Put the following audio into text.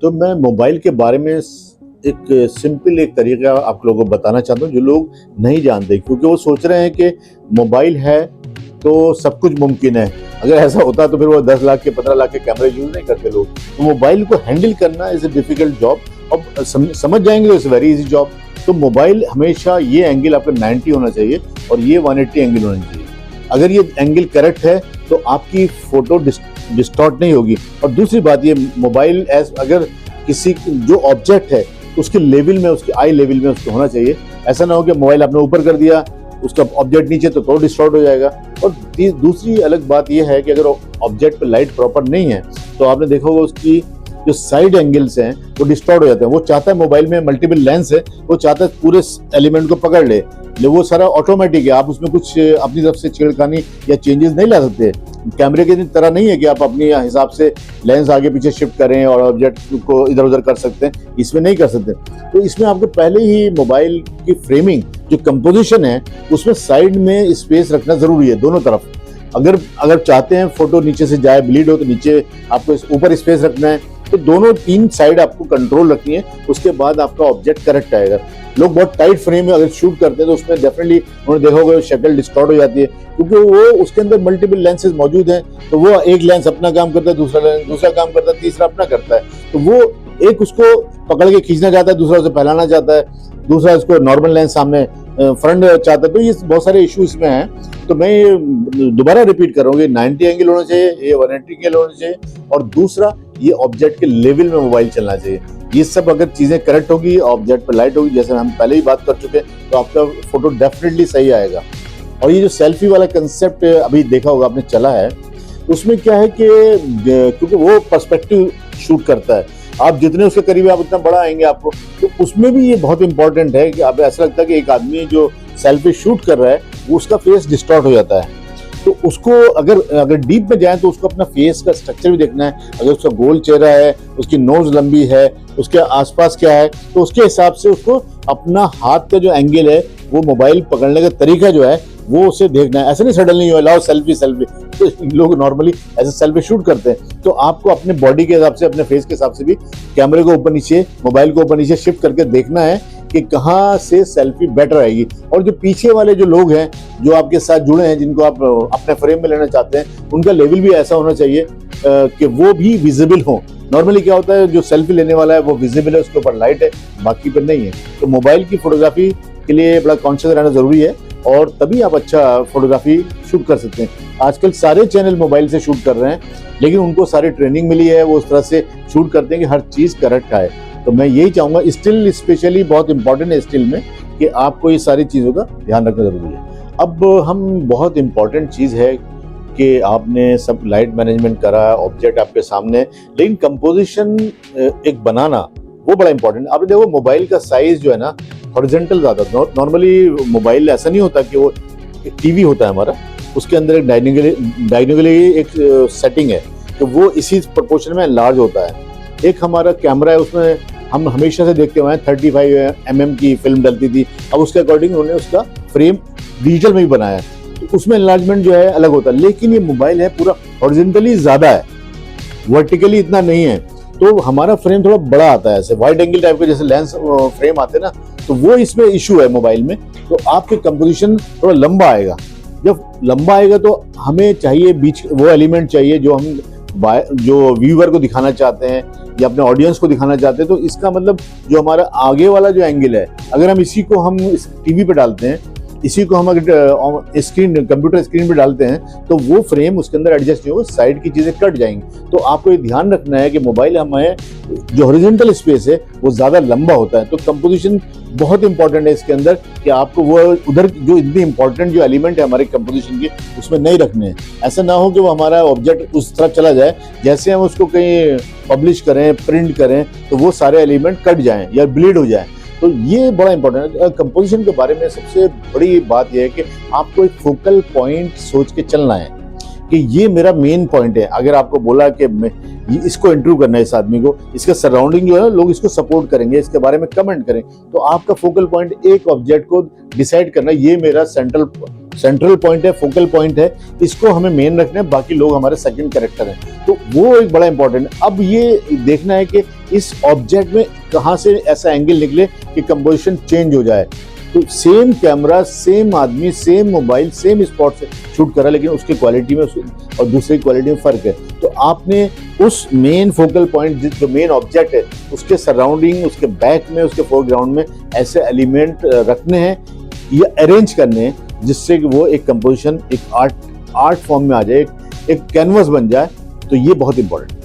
तो मैं मोबाइल के बारे में एक सिंपल एक तरीका आप लोगों को बताना चाहता हूँ जो लोग नहीं जानते, क्योंकि वो सोच रहे हैं कि मोबाइल है तो सब कुछ मुमकिन है। अगर ऐसा होता तो फिर वो 10 लाख के 15 लाख के कैमरे यूज नहीं करते लोग। तो मोबाइल को हैंडल करना इज ए डिफिकल्ट जॉब। अब समझ जाएंगे तो इट्स वेरी इजी जॉब। तो मोबाइल हमेशा ये एंगल आपका 90 होना चाहिए और ये 180 एंगल होना चाहिए। अगर ये एंगल करेक्ट है तो आपकी फोटो डिस्टॉर्ट नहीं होगी। और दूसरी बात, ये मोबाइल अगर किसी जो ऑब्जेक्ट है उसके लेवल में, उसके आई लेवल में उसको होना चाहिए। ऐसा ना हो कि मोबाइल आपने ऊपर कर दिया, उसका ऑब्जेक्ट नीचे तो डिस्टॉर्ट हो जाएगा। और दूसरी अलग बात यह है कि अगर ऑब्जेक्ट पे लाइट प्रॉपर नहीं है तो आपने देखा होगा उसकी जो साइड एंगल्स हैं वो डिस्टॉर्ट हो जाते हैं। वो चाहता है मोबाइल में मल्टीपल लेंस है, वो चाहता है पूरे एलिमेंट को पकड़ ले, वो सारा ऑटोमेटिक है। आप उसमें कुछ अपनी तरफ से छेड़खानी या चेंजेस नहीं ला सकते। कैमरे की तरह नहीं है कि आप अपने हिसाब से लेंस आगे पीछे शिफ्ट करें और ऑब्जेक्ट को इधर उधर कर सकते हैं, इसमें नहीं कर सकते। तो इसमें आपको पहले ही मोबाइल की फ्रेमिंग जो कंपोजिशन है उसमें साइड में स्पेस रखना जरूरी है दोनों तरफ। अगर चाहते हैं फोटो नीचे से जाए, ब्लीड हो, तो नीचे आपको ऊपर स्पेस रखना है। तो दोनों 3 साइड आपको कंट्रोल रखनी है, उसके बाद आपका ऑब्जेक्ट करेक्ट आएगा। लोग बहुत टाइट फ्रेम में अगर शूट करते हैं तो उसमें डेफिनेटली उन्होंने देखा होगा शक्ल डिस्टॉर्ट हो जाती है, क्योंकि वो उसके अंदर मल्टीपल लेंसेज मौजूद हैं। तो वो एक लेंस अपना काम करता है, दूसरा लेंस दूसरा काम करता है, तीसरा अपना करता है। तो वो एक उसको पकड़ के खींचना चाहता है, दूसरा उसे फैलाना चाहता है, दूसरा इसको नॉर्मल लेंस सामने फ्रंट चाहता है। तो ये बहुत सारे इशू इसमें हैं। तो मैं दोबारा रिपीट कर रहा हूँ कि 90 एंगल होना चाहिए, ये 180 एंगल होना चाहिए, और दूसरा ये ऑब्जेक्ट के लेवल में मोबाइल चलना चाहिए। ये सब अगर चीजें करेक्ट होगी, ऑब्जेक्ट पर लाइट होगी, जैसे हम पहले ही बात कर चुके हैं, तो आपका फोटो डेफिनेटली सही आएगा। और ये जो सेल्फी वाला कंसेप्ट अभी देखा होगा आपने चला है, उसमें क्या है कि क्योंकि वो पर्सपेक्टिव शूट करता है, आप जितने उसके करीब आप उतना बड़ा आएंगे आपको। तो उसमें भी ये बहुत इंपॉर्टेंट है कि आप ऐसा लगता है कि एक आदमी जो सेल्फी शूट कर रहा है वो उसका फेस डिस्टॉर्ट हो जाता है। तो उसको अगर डीप में जाए तो उसको अपना फेस का स्ट्रक्चर भी देखना है। अगर उसका गोल चेहरा है, उसकी नोज लंबी है, उसके आसपास क्या है, तो उसके हिसाब से उसको अपना हाथ का जो एंगल है, वो मोबाइल पकड़ने का तरीका जो है वो उसे देखना है। ऐसा नहीं सडनली लाओ सेल्फी तो लोग नॉर्मली ऐसे सेल्फी शूट करते हैं। तो आपको अपने बॉडी के हिसाब से, अपने फेस के हिसाब से भी कैमरे को ऊपर नीचे, मोबाइल को ऊपर नीचे शिफ्ट करके देखना है कि कहाँ से सेल्फी बेटर आएगी। और जो पीछे वाले जो लोग हैं जो आपके साथ जुड़े हैं, जिनको आप अपने फ्रेम में लेना चाहते हैं, उनका लेवल भी ऐसा होना चाहिए कि वो भी विजिबल हो। नॉर्मली क्या होता है, जो सेल्फी लेने वाला है वो विजिबल है, उसके ऊपर लाइट है, बाकी पर नहीं है। तो मोबाइल की फोटोग्राफी के लिए बड़ा कॉन्शियस रहना जरूरी है, और तभी आप अच्छा फोटोग्राफी शूट कर सकते हैं। आजकल सारे चैनल मोबाइल से शूट कर रहे हैं, लेकिन उनको सारी ट्रेनिंग मिली है, वो उस तरह से शूट करते हैं कि हर चीज करेक्ट आए। तो मैं यही चाहूंगा, स्टिल स्पेशली बहुत इंपॉर्टेंट है स्टिल में, कि आपको ये सारी चीजों का ध्यान रखना जरूरी है। अब हम बहुत इंपॉर्टेंट चीज है कि आपने सब लाइट मैनेजमेंट करा, ऑब्जेक्ट आपके सामने, लेकिन कंपोजिशन एक बनाना वो बड़ा इंपॉर्टेंट। आपने देखो मोबाइल का साइज जो है ना हॉरिजॉन्टल ज्यादा। नॉर्मली मोबाइल ऐसा नहीं होता कि वो टीवी होता है हमारा, उसके अंदर एक डायगोनली एक सेटिंग है, तो वो इसी प्रोपोर्शन में लार्ज होता है। एक हमारा कैमरा है, उसमें हम हमेशा से देखते हुए 35 mm की फिल्म डलती थी, अब उसके अकॉर्डिंग उन्होंने उसका फ्रेम डिजिटल में भी बनाया, तो उसमें एनलार्जमेंट जो है अलग होता है। लेकिन ये मोबाइल है पूरा हॉरिजॉन्टली ज्यादा है, वर्टिकली इतना नहीं है, तो हमारा फ्रेम थोड़ा बड़ा आता है, ऐसे वाइड एंगल टाइप के जैसे लेंस फ्रेम आते हैं ना, तो वो इसमें इशू है मोबाइल में। तो आपके कंपोजिशन थोड़ा लंबा आएगा। जब लंबा आएगा तो हमें चाहिए बीच वो एलिमेंट चाहिए जो व्यूअर को दिखाना चाहते हैं या अपने ऑडियंस को दिखाना चाहते हैं। तो इसका मतलब जो हमारा आगे वाला जो एंगल है, अगर हम इसी को हम इस टीवी पे डालते हैं, इसी को हम अगर कंप्यूटर स्क्रीन पे डालते हैं, तो वो फ्रेम उसके अंदर एडजस्ट नहीं होगा, साइड की चीजें कट जाएंगी। तो आपको ये ध्यान रखना है कि मोबाइल हमें जो हॉरिजॉन्टल स्पेस है वो ज्यादा लंबा होता है। तो कंपोजिशन बहुत इंपॉर्टेंट है इसके अंदर, कि आपको वो उधर जो इतने इंपॉर्टेंट जो एलिमेंट है हमारे कंपोजिशन के, उसमें नहीं रखने हैं। ऐसा ना हो कि वो हमारा ऑब्जेक्ट उस तरफ चला जाए, जैसे हम उसको कहीं पब्लिश करें, प्रिंट करें, तो वो सारे एलिमेंट कट जाएं या ब्लीड हो जाएं। तो ये बड़ा इंपॉर्टेंट है। कंपोजिशन के बारे में सबसे बड़ी बात यह है कि आपको एक फोकल पॉइंट सोच के चलना है कि ये मेरा मेन पॉइंट है। अगर आपको बोला कि इसको इंटरव्यू करना है इस आदमी को, इसके सराउंडिंग जो है लोग इसको सपोर्ट करेंगे, इसके बारे में कमेंट करें, तो आपका फोकल पॉइंट एक ऑब्जेक्ट को डिसाइड करना, ये मेरा सेंट्रल सेंट्रल पॉइंट है, फोकल पॉइंट है, इसको हमें मेन रखना है, बाकी लोग हमारे सेकंड कैरेक्टर हैं। तो वो एक बड़ा इंपॉर्टेंट है। अब ये देखना है कि इस ऑब्जेक्ट में कहाँ से ऐसा एंगल निकले कि कंपोजिशन चेंज हो जाए। तो सेम कैमरा, सेम आदमी, सेम मोबाइल, सेम स्पॉट से शूट करा, लेकिन उसकी क्वालिटी में और दूसरी क्वालिटी में फ़र्क है। तो आपने उस मेन फोकल पॉइंट जो मेन ऑब्जेक्ट है उसके सराउंडिंग, उसके बैक में, उसके फोरग्राउंड में ऐसे एलिमेंट रखने हैं या अरेंज करने हैं जिससे कि वो एक कंपोजिशन, एक आर्ट फॉर्म में आ जाए, एक कैनवस बन जाए। तो ये बहुत इंपॉर्टेंट है।